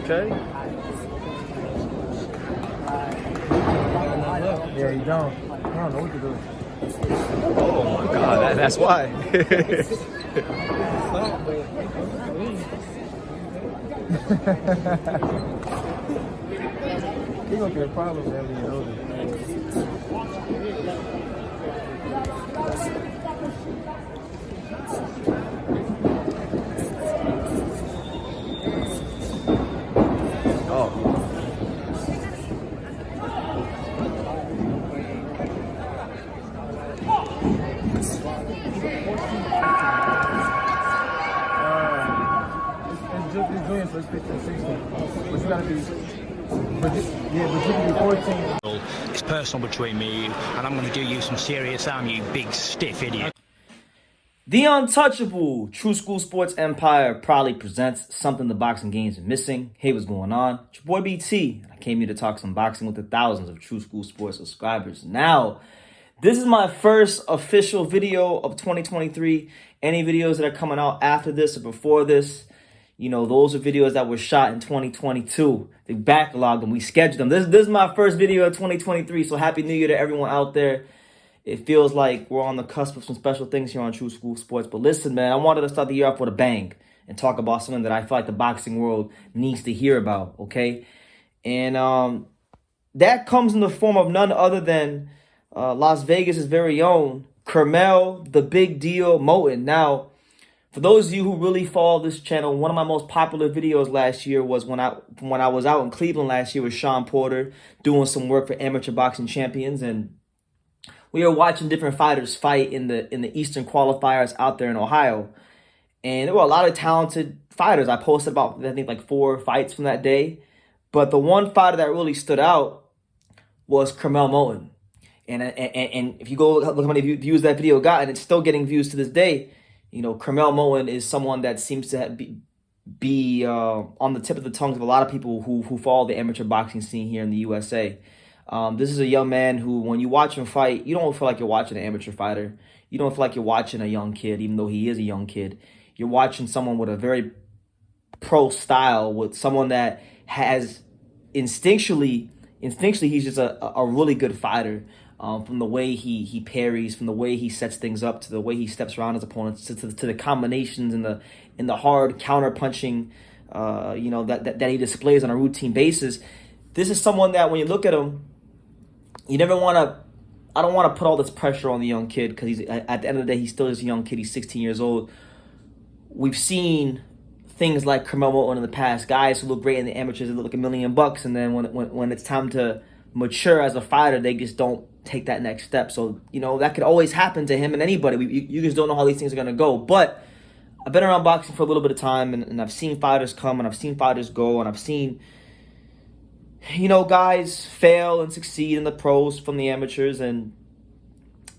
Okay. Yeah, you don't. I don't know what to do. Oh my God, that's why. He's gonna get problems as he gets older. Oh. It's doing for 15, 16. But you gotta be. But you can be 14. It's personal between me, and I'm going to do you some serious harm, you big stiff idiot. The untouchable True School Sports Empire proudly presents something the boxing game's been missing. Hey, what's going on? It's your boy BT, and I came here to talk some boxing with the thousands of True School Sports subscribers. Now, this is my first official video of 2023. Any videos that are coming out after this or before this, you know, those are videos that were shot in 2022. They backlogged them. We scheduled them. This is my first video of 2023, so Happy New Year to everyone out there. It feels like we're on the cusp of some special things here on True School Sports. But listen, man, I wanted to start the year off with a bang and talk about something that I feel like the boxing world needs to hear about, okay? And that comes in the form of none other than Las Vegas' very own Curmel, the Big Deal Moton. Now, for those of you who really follow this channel, one of my most popular videos last year was when I was out in Cleveland last year with Sean Porter doing some work for Amateur Boxing Champions, and we were watching different fighters fight in the Eastern qualifiers out there in Ohio. And there were a lot of talented fighters. I posted about, I think, like 4 fights from that day. But the one fighter that really stood out was Curmel Moton. And if you go look how many views that video got, and it's still getting views to this day, you know, Curmel Moton is someone that seems to be on the tip of the tongues of a lot of people who follow the amateur boxing scene here in the USA. This is a young man who, when you watch him fight, you don't feel like you're watching an amateur fighter. You don't feel like you're watching a young kid, even though he is a young kid. You're watching someone with a very pro style, with someone that has instinctually, he's just a really good fighter. From the way he parries, from the way he sets things up, to the way he steps around his opponents, to the combinations and the hard counter punching, you know, that he displays on a routine basis. This is someone that when you look at him, you never want to. I don't want to put all this pressure on the young kid, because he's, at the end of the day, he's still just a young kid. He's 16 years old. We've seen things like Curmel Moton in the past, guys who look great in the amateurs, they look like $1 million, and then when it's time to mature as a fighter, they just don't take that next step. So, you know, that could always happen to him and anybody. You just don't know how these things are going to go. But I've been around boxing for a little bit of time, and I've seen fighters come, and I've seen fighters go, and I've seen, you know, guys fail and succeed in the pros from the amateurs. And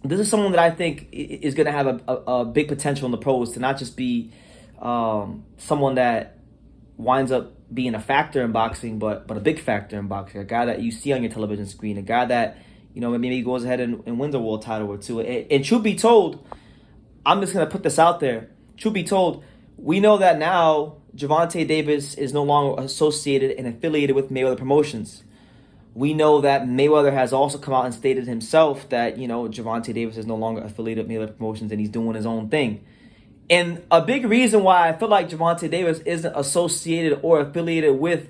this is someone that I think is going to have a big potential in the pros, to not just be someone that winds up being a factor in boxing, but a big factor in boxing, a guy that you see on your television screen, a guy that, you know, maybe goes ahead and wins a world title or two. And truth be told, I'm just going to put this out there. Truth be told, we know that now Gervonta Davis is no longer associated and affiliated with Mayweather Promotions. We know that Mayweather has also come out and stated himself that, you know, Gervonta Davis is no longer affiliated with Mayweather Promotions, and he's doing his own thing. And a big reason why I feel like Gervonta Davis isn't associated or affiliated with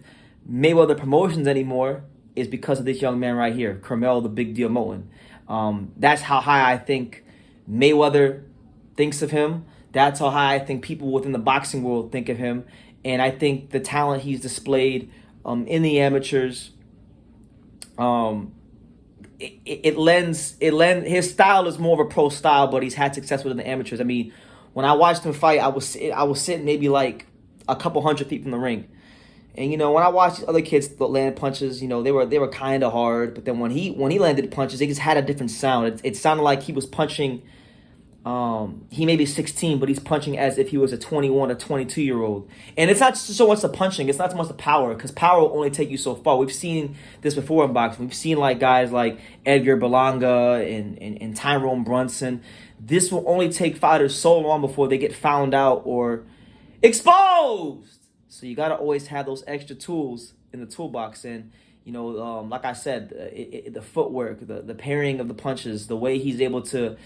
Mayweather Promotions anymore is because of this young man right here, Curmel, the Big Deal Moton. That's how high I think Mayweather thinks of him. That's how high I think people within the boxing world think of him. And I think the talent he's displayed in the amateurs, his style is more of a pro style, but he's had success within the amateurs. I mean, when I watched him fight, I was sitting maybe like a couple hundred feet from the ring. And, you know, when I watched other kids land punches, you know, they were kind of hard. But then when he landed punches, they just had a different sound. It sounded like he was punching. He may be 16, but he's punching as if he was a 21 or 22-year-old. And it's not so much the punching. It's not so much the power, because power will only take you so far. We've seen this before in boxing. We've seen like guys like Edgar Berlanga and Tyrone Brunson. This will only take fighters so long before they get found out or exposed. So you got to always have those extra tools in the toolbox. And, like I said, the footwork, the parrying of the punches, the way he's able to,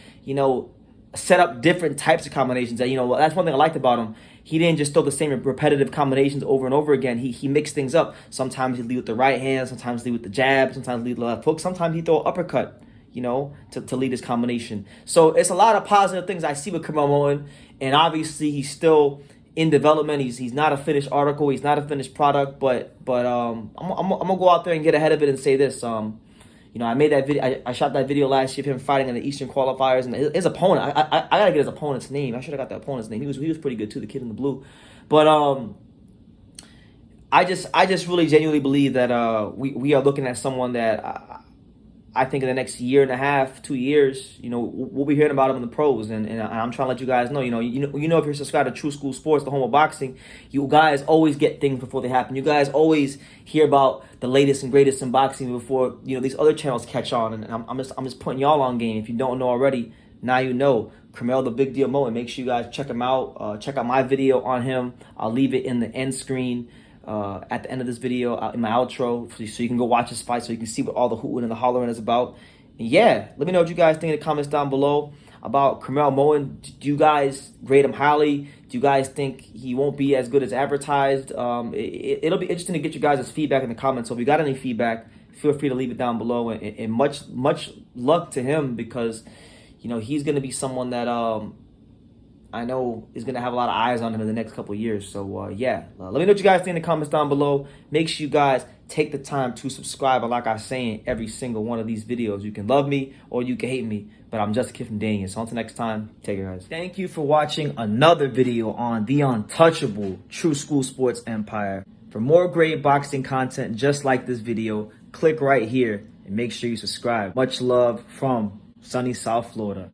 set up different types of combinations. That, that's one thing I liked about him. He didn't just throw the same repetitive combinations over and over again. He mixed things up. Sometimes he lead with the right hand, sometimes lead with the jab, sometimes lead with the left hook, sometimes he throw an uppercut, to lead his combination. So it's a lot of positive things I see with Curmel Moton, and obviously he's still in development. He's not a finished article. He's not a finished product. But I'm gonna go out there and get ahead of it and say this. I made that video. I shot that video last year of him fighting in the Eastern qualifiers, and his opponent. I gotta get his opponent's name. I should have got the opponent's name. He was pretty good too. The kid in the blue, but I just really genuinely believe that we are looking at someone that I think in the next year and a half, 2 years, we'll be hearing about him in the pros, and I'm trying to let you guys know, if you're subscribed to True School Sports, the home of boxing, you guys always get things before they happen. You guys always hear about the latest and greatest in boxing before these other channels catch on, and I'm just putting y'all on game. If you don't know already, now you know. Curmel the Big Deal Moton. Make sure you guys check him out. Check out my video on him. I'll leave it in the end screen. At the end of this video, in my outro, so you can go watch his fight, so you can see what all the hooting and the hollering is about. And yeah, let me know what you guys think in the comments down below about Curmel Moton. Do you guys grade him highly? Do you guys think he won't be as good as advertised? It'll be interesting to get you guys' feedback in the comments. So if you got any feedback, feel free to leave it down below. And much luck to him, because he's going to be someone that I know is going to have a lot of eyes on him in the next couple of years. So, yeah. Let me know what you guys think in the comments down below. Make sure you guys take the time to subscribe. And like I say in every single one of these videos, you can love me or you can hate me, but I'm just a kid from Daniel. So until next time, take care, guys. Thank you for watching another video on the untouchable True School Sports Empire. For more great boxing content just like this video, click right here and make sure you subscribe. Much love from sunny South Florida.